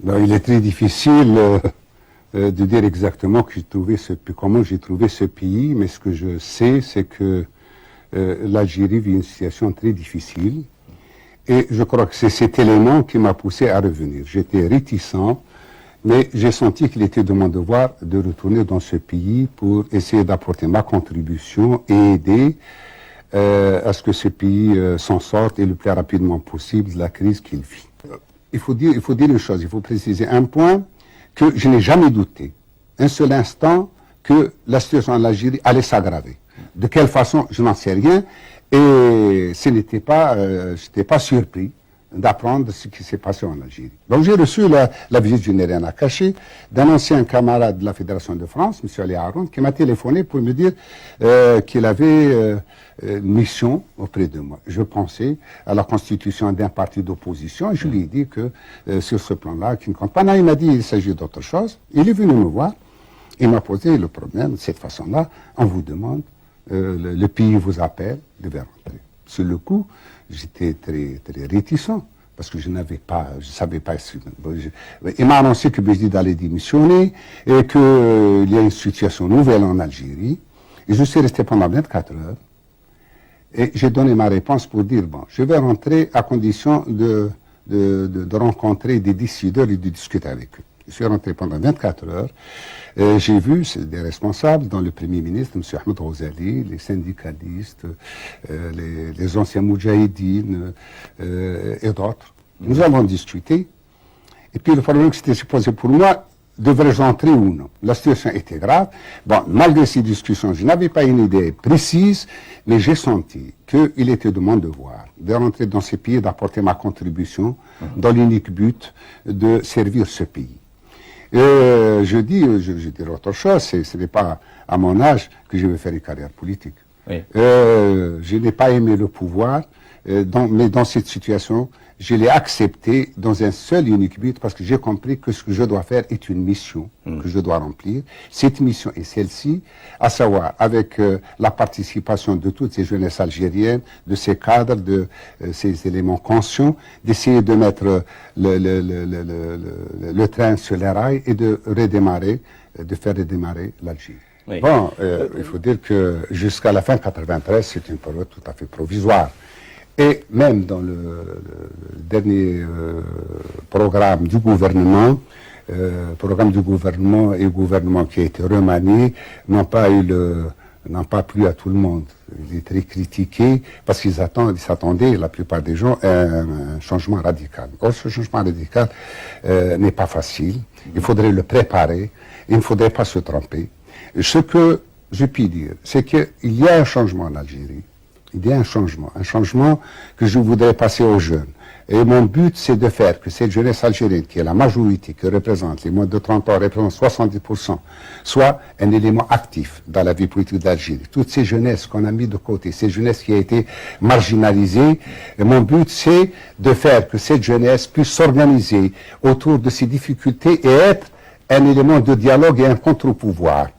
Ben, il est très difficile de dire exactement comment j'ai trouvé ce pays, mais ce que je sais, c'est que l'Algérie vit une situation très difficile. Et je crois que c'est cet élément qui m'a poussé à revenir. J'étais réticent, mais j'ai senti qu'il était de mon devoir de retourner dans ce pays pour essayer d'apporter ma contribution et aider à ce que ce pays s'en sorte et le plus rapidement possible de la crise qu'il vit. Il faut dire une chose, il faut préciser un point que je n'ai jamais douté, un seul instant, que la situation en Algérie allait s'aggraver. De quelle façon, je n'en sais rien, et je n'étais pas surpris d'apprendre ce qui s'est passé en Algérie. Donc j'ai reçu la visite, je n'ai rien à cacher, d'un ancien camarade de la Fédération de France, M. Ali Haroun, qui m'a téléphoné pour me dire qu'il avait une mission auprès de moi. Je pensais à la constitution d'un parti d'opposition, et je lui ai dit que sur ce plan-là, qui ne compte pas. Non, il m'a dit qu'il s'agit d'autre chose. Il est venu me voir, il m'a posé le problème de cette façon-là. On vous demande, le pays vous appelle, vous devez rentrer. Sur le coup, j'étais très, très réticent, parce que je savais pas. Il m'a annoncé que Bézid allait démissionner, et qu'il y a une situation nouvelle en Algérie. Et je suis resté pendant 24 heures. Et j'ai donné ma réponse pour dire, bon, je vais rentrer à condition de rencontrer des décideurs et de discuter avec eux. Je suis rentré pendant 24 heures. J'ai vu des responsables, dont le Premier ministre, M. Ahmed Ghazali, les syndicalistes, les anciens moudjahidines et d'autres. Nous avons discuté. Et puis le problème qui s'était posé pour moi, devrais-je entrer ou non? La situation était grave. Bon, malgré ces discussions, je n'avais pas une idée précise, mais j'ai senti qu'il était de mon devoir de rentrer dans ce pays, d'apporter ma contribution dans l'unique but de servir ce pays. Je dirais autre chose, ce n'est pas à mon âge que je vais faire une carrière politique. Oui. Je n'ai pas aimé le pouvoir, mais dans cette situation, je l'ai accepté dans un seul et unique but, parce que j'ai compris que ce que je dois faire est une mission que je dois remplir. Cette mission est celle-ci, à savoir, avec la participation de toutes ces jeunesses algériennes, de ces cadres, de ces éléments conscients, d'essayer de mettre le train sur les rails et de redémarrer, de faire redémarrer l'Algérie. Oui. Bon, il faut dire que jusqu'à la fin 93, c'est une période tout à fait provisoire. Et même dans le dernier programme du gouvernement qui a été remanié, n'ont pas plu à tout le monde. Il est très critiqué parce qu'ils s'attendaient, la plupart des gens, à un changement radical. Or, ce changement radical n'est pas facile. Il faudrait le préparer. Il ne faudrait pas se tromper. Ce que je puis dire, c'est qu'il y a un changement en Algérie. Il y a un changement que je voudrais passer aux jeunes. Et mon but, c'est de faire que cette jeunesse algérienne, qui est la majorité, qui représente les moins de 30 ans, représente 70%, soit un élément actif dans la vie politique d'Algérie. Toutes ces jeunesses qu'on a mis de côté, ces jeunesses qui a été marginalisées, et mon but, c'est de faire que cette jeunesse puisse s'organiser autour de ces difficultés et être un élément de dialogue et un contre-pouvoir.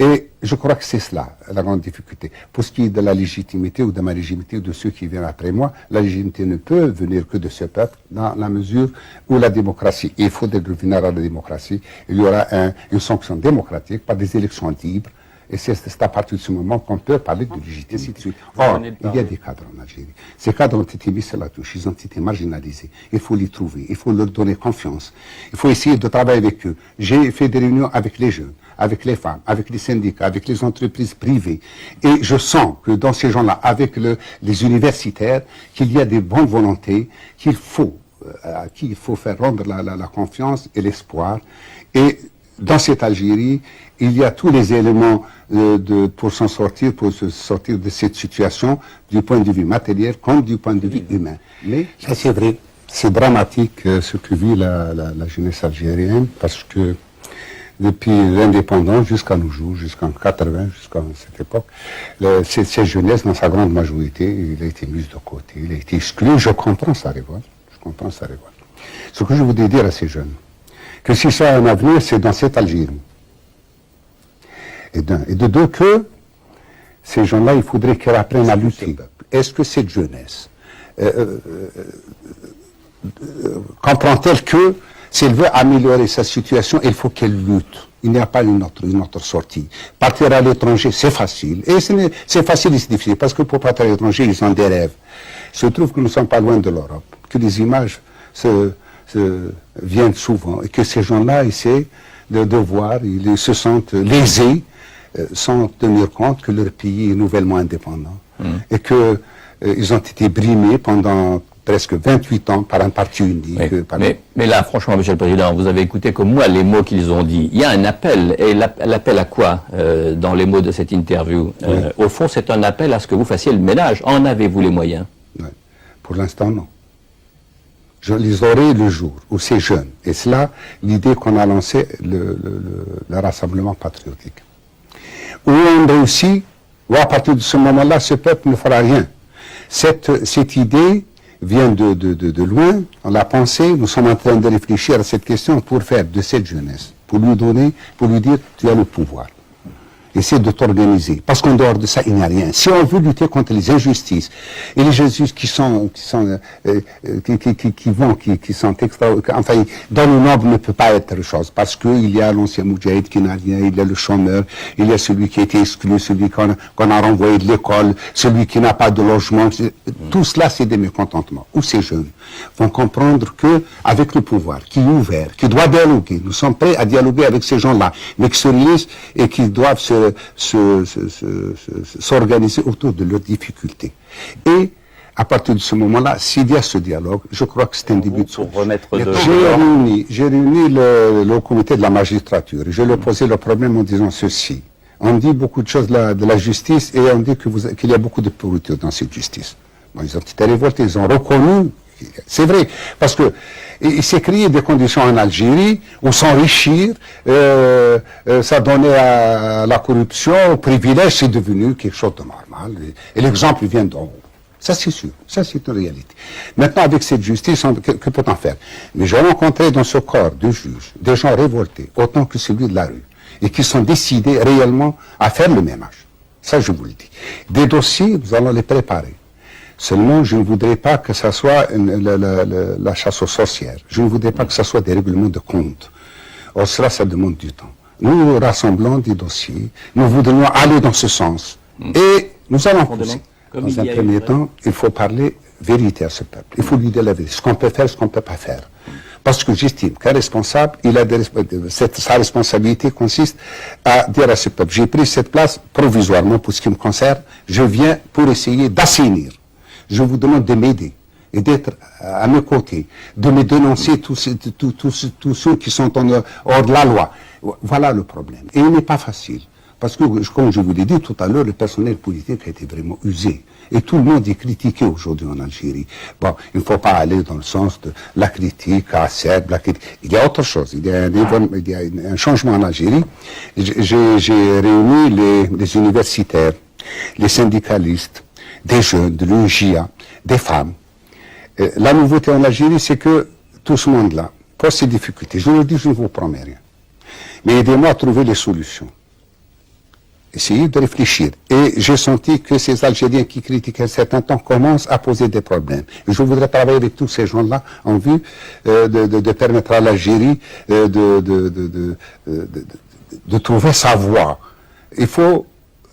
Et je crois que c'est cela, la grande difficulté. Pour ce qui est de la légitimité ou de ma légitimité ou de ceux qui viennent après moi, la légitimité ne peut venir que de ce peuple dans la mesure où la démocratie, et il faut revenir à la démocratie, il y aura une sanction démocratique par des élections libres. Et c'est à partir de ce moment qu'on peut parler de légitimité. Or, il y a des cadres en Algérie. Ces cadres ont été mis sur la touche, ils ont été marginalisés. Il faut les trouver, il faut leur donner confiance. Il faut essayer de travailler avec eux. J'ai fait des réunions avec les jeunes, avec les femmes, avec les syndicats, avec les entreprises privées. Et je sens que dans ces gens-là, avec les universitaires, qu'il y a des bonnes volontés, à qui il faut faire rendre la confiance et l'espoir. Et dans cette Algérie, il y a tous les éléments pour se sortir de cette situation du point de vue matériel comme du point de vue humain. Mais ça, c'est vrai, c'est dramatique ce que vit la jeunesse algérienne, parce que depuis l'indépendance jusqu'à nos jours, jusqu'en 80, jusqu'à cette époque, cette jeunesse, dans sa grande majorité, il a été mise de côté, il a été exclu. Je comprends sa révolte. Ce que je voudrais dire à ces jeunes, que si ça a un avenir, c'est dans cette Algérie. Et de deux, que ces gens-là, il faudrait qu'ils apprennent à lutter. Est-ce que cette jeunesse comprend-elle que Si elle veut améliorer sa situation, il faut qu'elle lutte. Il n'y a pas une autre sortie. Partir à l'étranger, c'est facile. Et c'est facile et c'est difficile, parce que pour partir à l'étranger, ils ont des rêves. Il se trouve que nous ne sommes pas loin de l'Europe, que les images viennent souvent, et que ces gens-là essaient de voir, ils se sentent lésés, sans tenir compte que leur pays est nouvellement indépendant. Et que ils ont été brimés pendant presque 28 ans par un parti unique. Oui, mais là, franchement, Monsieur le Président, vous avez écouté comme moi les mots qu'ils ont dit. Il y a un appel, et l'appel à quoi dans les mots de cette interview? Au fond, c'est un appel à ce que vous fassiez le ménage. En avez-vous les moyens? Pour l'instant, non. Je les aurai le jour où ces jeunes, et c'est là l'idée qu'on a lancé le rassemblement patriotique, où on réussit, où à partir de ce moment-là, ce peuple ne fera rien. Cette idée vient de loin, on l'a pensé, nous sommes en train de réfléchir à cette question pour faire de cette jeunesse, pour lui dire, tu as le pouvoir. Essaie de t'organiser. Parce qu'en dehors de ça, il n'y a rien. Si on veut lutter contre les injustices, et les injustices qui sont extra, enfin, dans le nombre ne peut pas être chose, parce qu'il y a l'ancien Moudjahid qui n'a rien, il y a le chômeur, il y a celui qui a été exclu, celui qu'on a renvoyé de l'école, celui qui n'a pas de logement. Tout cela, c'est des mécontentements. Où ces jeunes vont comprendre que, avec le pouvoir, qui est ouvert, qui doit dialoguer, nous sommes prêts à dialoguer avec ces gens-là, mais qui se réunissent et qui doivent s'organiser autour de leurs difficultés. Et à partir de ce moment-là, s'il y a ce dialogue, je crois que c'est un début de solution. J'ai réuni le comité de la magistrature et je leur ai posé le problème en disant ceci. On dit beaucoup de choses de la justice et on dit qu'il y a beaucoup de pourriture dans cette justice. Bon, ils ont été révoltés, ils ont reconnu. C'est vrai, parce que il s'est créé des conditions en Algérie où s'enrichir, ça donnait à la corruption, au privilège, c'est devenu quelque chose de normal. Et l'exemple vient d'en haut. Ça, c'est sûr. Ça, c'est une réalité. Maintenant, avec cette justice, que peut-on faire? Mais j'ai rencontré dans ce corps de juges des gens révoltés, autant que celui de la rue, et qui sont décidés réellement à faire le ménage. Ça, je vous le dis. Des dossiers, nous allons les préparer. Seulement, je ne voudrais pas que ça soit la chasse aux sorcières. Je ne voudrais pas que ça soit des règlements de compte. Or, cela, ça demande du temps. Nous rassemblons des dossiers. Nous voudrions aller dans ce sens. Et nous allons pousser. Dans un premier temps, il faut parler vérité à ce peuple. Il faut lui dire la vérité. Ce qu'on peut faire, ce qu'on ne peut pas faire. Parce que j'estime qu'un responsable, sa responsabilité consiste à dire à ce peuple, j'ai pris cette place provisoirement pour ce qui me concerne, je viens pour essayer d'assainir. Je vous demande de m'aider et d'être à mes côtés, de me dénoncer tous ceux qui sont hors de la loi. Voilà le problème. Et il n'est pas facile. Parce que, comme je vous l'ai dit tout à l'heure, le personnel politique a été vraiment usé. Et tout le monde est critiqué aujourd'hui en Algérie. Bon, il ne faut pas aller dans le sens de la critique acerbe, la critique. Il y a autre chose. Il y a un changement en Algérie. J'ai réuni les universitaires, les syndicalistes, des jeunes, de l'UNJIA, des femmes. La nouveauté en Algérie, c'est que tout ce monde-là pose ses difficultés. Je vous le dis, je ne vous promets rien. Mais aidez-moi à trouver les solutions. Essayez de réfléchir. Et j'ai senti que ces Algériens qui critiquent un certain temps commencent à poser des problèmes. Et je voudrais travailler avec tous ces gens-là en vue de permettre à l'Algérie de trouver sa voie. Il faut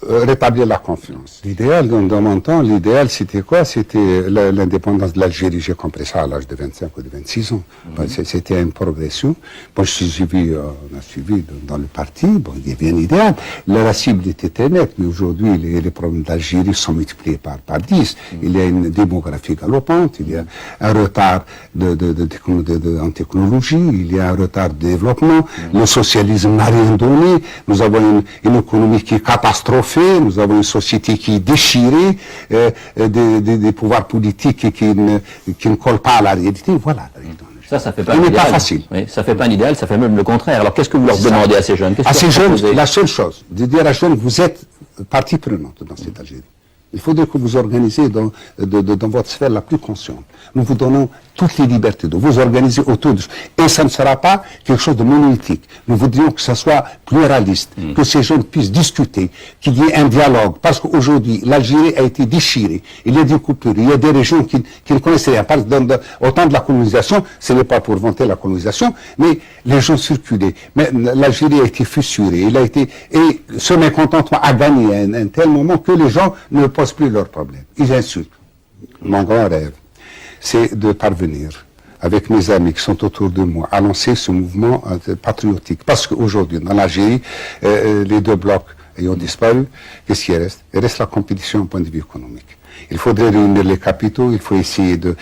rétablir la confiance. L'idéal, dans mon temps, l'idéal c'était quoi? C'était l'indépendance de l'Algérie. J'ai compris ça à l'âge de 25 ou de 26 ans. Bon, c'était une progression. Bon, on a suivi dans le parti. Bon, il est bien idéal. La cible était très nette, mais aujourd'hui, les problèmes d'Algérie sont multipliés par 10. Il y a une démographie galopante, il y a un retard en technologie, il y a un retard de développement. Le socialisme n'a rien donné. Nous avons une économie qui est catastrophée. Nous avons une société qui est déchirée, des pouvoirs politiques qui ne collent pas à la réalité. Voilà. Ça fait pas un idéal. Pas facile. Oui, ça fait pas un idéal, ça fait même le contraire. Alors qu'est-ce que vous leur demandez à ces jeunes? À ces jeunes, la seule chose, de dire à ces jeunes, vous êtes partie prenante dans cette Algérie. Il faudrait que vous organisez dans votre sphère la plus consciente. Nous vous donnons toutes les libertés de vous organiser autour de... Et ça ne sera pas quelque chose de monolithique. Nous voudrions que ça soit pluraliste, que ces jeunes puissent discuter, qu'il y ait un dialogue. Parce qu'aujourd'hui, l'Algérie a été déchirée. Il y a des coupures, il y a des régions qui ne connaissaient rien. Au temps de la colonisation, ce n'est pas pour vanter la colonisation, mais les gens circulaient. Mais l'Algérie a été fissurée. Et ce mécontentement a gagné à un tel moment que les gens ne posent plus leurs problèmes. Ils insultent. Mon grand rêve, c'est de parvenir, avec mes amis qui sont autour de moi, à lancer ce mouvement patriotique. Parce qu'aujourd'hui, dans l'Algérie, les deux blocs ayant disparu, qu'est-ce qui reste? Il reste la compétition au point de vue économique. Il faudrait réunir les capitaux, il faut essayer de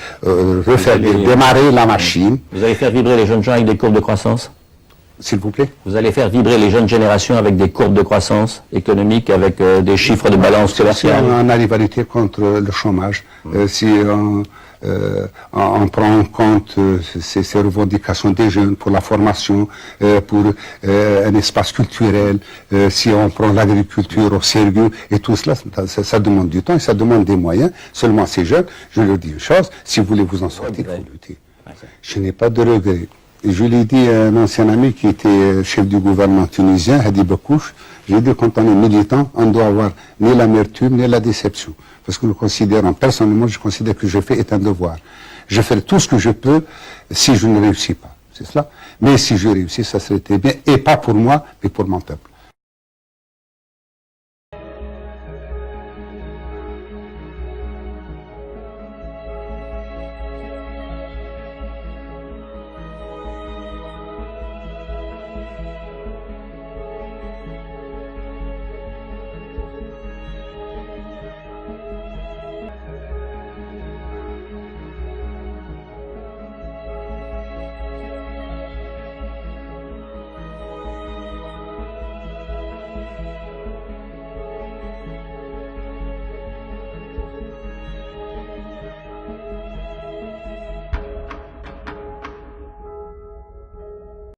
démarrer la machine. Vous allez faire vibrer les jeunes gens avec des courbes de croissance? S'il vous plaît. Vous allez faire vibrer les jeunes générations avec des courbes de croissance économique, avec des chiffres de balance commerciale? Si on arrive à lutter contre le chômage, si on prend en compte ces revendications des jeunes pour la formation, pour un espace culturel, si on prend l'agriculture au sérieux et tout cela, ça demande du temps et ça demande des moyens. Seulement ces jeunes, je leur dis une chose, si vous voulez vous en sortir, il faut lutter. Je n'ai pas de regrets. Et je l'ai dit à un ancien ami qui était chef du gouvernement tunisien, Hadi Bakouche, j'ai dit quand on est militant, on ne doit avoir ni l'amertume ni la déception. Parce que nous considérons, personnellement, je considère que je fais est un devoir. Je fais tout ce que je peux si je ne réussis pas. C'est cela. Mais si je réussis, ça serait très bien. Et pas pour moi, mais pour mon peuple.